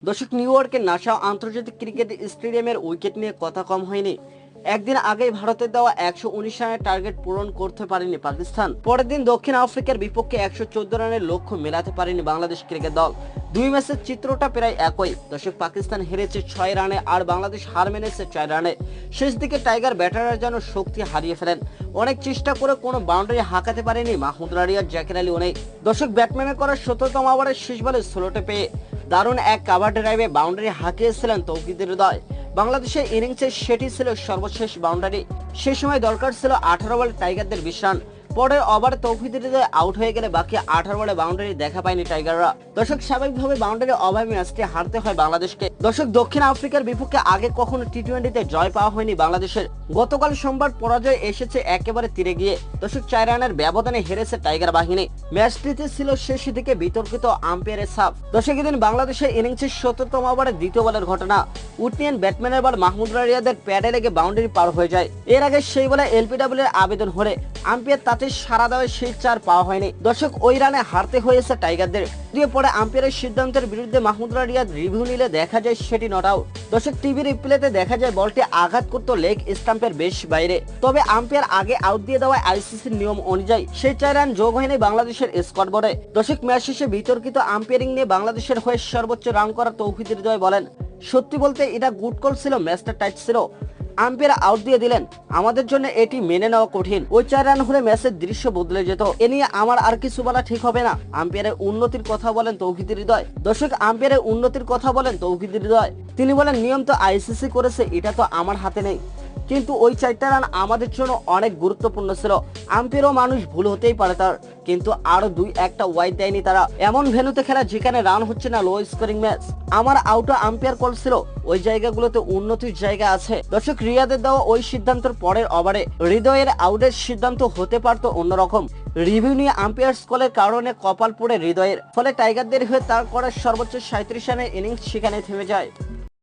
দর্শক, নিউ ইয়র্কের নাসাও আন্তর্জাতিক ক্রিকেট স্টেডিয়ামের উইকেট নিয়ে কথা কম হয়নি। একদিন আগেই ভারতের দেওয়া 119 রানের টার্গেট পূরণ করতে পারেনি পাকিস্তান। পরের দিন দক্ষিণ আফ্রিকার বিপক্ষে 114 রানের লক্ষ্য মেলাতে পারেনি বাংলাদেশ ক্রিকেট দল। দুই ম্যাচের চিত্রটা প্রায় একই। দর্শক, পাকিস্তান হেরেছে 6 রানে আর বাংলাদেশ হার মেনেছে 4 রানে। শেষ দিকে টাইগার ব্যাটাররা যেন শক্তি হারিয়ে ফেলেন। অনেক চেষ্টা করে কোনো বাউন্ডারি হাঁকাতে পারেনি মাহমুদ রারিয়া, জাকির আলী অনেক। দর্শক, ব্যাটম্যানের করা 17তম ওভারের শেষ বলে স্লোটে পেয়ে দারুণ এক কাভার ড্রাইভে বাউন্ডারি হাঁকিয়েছিলেন তৌহিদ হৃদয়। বাংলাদেশের ইনিংসে সেটি ছিল সর্বশেষ বাউন্ডারি। সে সময় দরকার ছিল 18 বলে টাইগারদের 20 রান। পরের ওভারে তৌহিদ হৃদয় আউট হয়ে গেলে বাকি 18 বলে বাউন্ডারি দেখা পায়নি টাইগাররা। দর্শক, স্বাভাবিকভাবে বাউন্ডারি অভাবে ম্যাচটি হারতে হয় বাংলাদেশকে। দর্শক, দক্ষিণ আফ্রিকার বিপক্ষে আগে কখনো টি-20তে জয় পাওয়া হয়নি বাংলাদেশের। গতকাল সোমবার পরাজয় এসেছে একেবারে তীরে গিয়ে। দর্শক, 4 রানের ব্যবধানে হেরেছে টাইগার বাহিনী। ম্যাচটিতে ছিল শেষ দিকে বিতর্কিত আম্পায়ারের ছাপ। দর্শক, এদিন বাংলাদেশের ইনিংসের 70তম ওভারে দ্বিতীয় বলের ঘটনা। উঠনিয়ান ব্যাটম্যানের বল মাহমুদ রারিয়াদের প্যাডে লেগে বাউন্ডারি পার হয়ে যায়। এর আগে সেই বলে এলবিডব্লিউ এর আবেদন হলে আম্পায়ার তাতে সাড়া দেওয়ায় সেই 4 পাওয়া হয়নি। দর্শক, ওই রানে হারতে হয়েছে টাইগারদের। দিয়ে পরে আম্পায়ারের সিদ্ধান্তের বিরুদ্ধে মাহমুদ রারিয়ার রিভিউ নিলে দেখা যায় সেটি নট আউট। দর্শক, টিভি রিপ্লেতে দেখা যায় বলটি আঘাত করত লেগ স্টাম্পের বেশ বাইরে। তবে আম্পায়ার আগে আউট দিয়ে দেওয়ায় আইসিসির নিয়ম অনুযায়ী সেই 4 রান যোগ হয়নি বাংলাদেশের স্কোর বোর্ডে। দর্শক, ম্যাচ শেষে বিতর্কিত আম্পায়ারিং নিয়ে বাংলাদেশের হয়ে সর্বোচ্চ রান করা তৌহিদ হৃদয় বলেন, সত্যি বলতে এটা গুড কল ছিল, ম্যাচটা টাইট ছিল। আম্পায়ার আউট দিয়ে দিলেন, আমাদের জন্য এটি মেনে নেওয়া কঠিন। ওই 4 রান হলে ম্যাচের দৃশ্য বদলে যেত। এ নিয়ে আমার আর কিছু বলা ঠিক হবে না। আম্পায়ারের উন্নতির কথা বলেন তৌহিদ হৃদয়। দর্শক, আম্পায়ারের উন্নতির কথা বলেন তৌহিদ হৃদয়। তিনি বলেন, নিয়ম তো আইসিসি করেছে, এটা তো আমার হাতে নেই। কিন্তু ওই 4টা রান আমাদের জন্য অনেক গুরুত্বপূর্ণ ছিল। আম্পায়ারও মানুষ, ভুল হতেই পারে তার, কিন্তু আরো 2-1টা ওয়াইড দেয়নি তারা। এমন ভেন্যুতে খেলা যেখানে রান হচ্ছে না, লো স্কোরিং ম্যাচ। আমার আউটও আম্পায়ার কল ছিল, ওই জায়গাগুলোতে উন্নতির জায়গা আছে। দর্শক, রিয়াদের দেওয়া ওই সিদ্ধান্তের পরের ওভারে হৃদয়ের আউটের সিদ্ধান্ত হতে পারত অন্যরকম। রিভিউ নিয়ে আম্পায়ার্স কলের কারণে কপাল পড়ে হৃদয়ের। ফলে টাইগারদের হয়ে তার করা সর্বোচ্চ 37 রানের ইনিংস সেখানে থেমে যায়।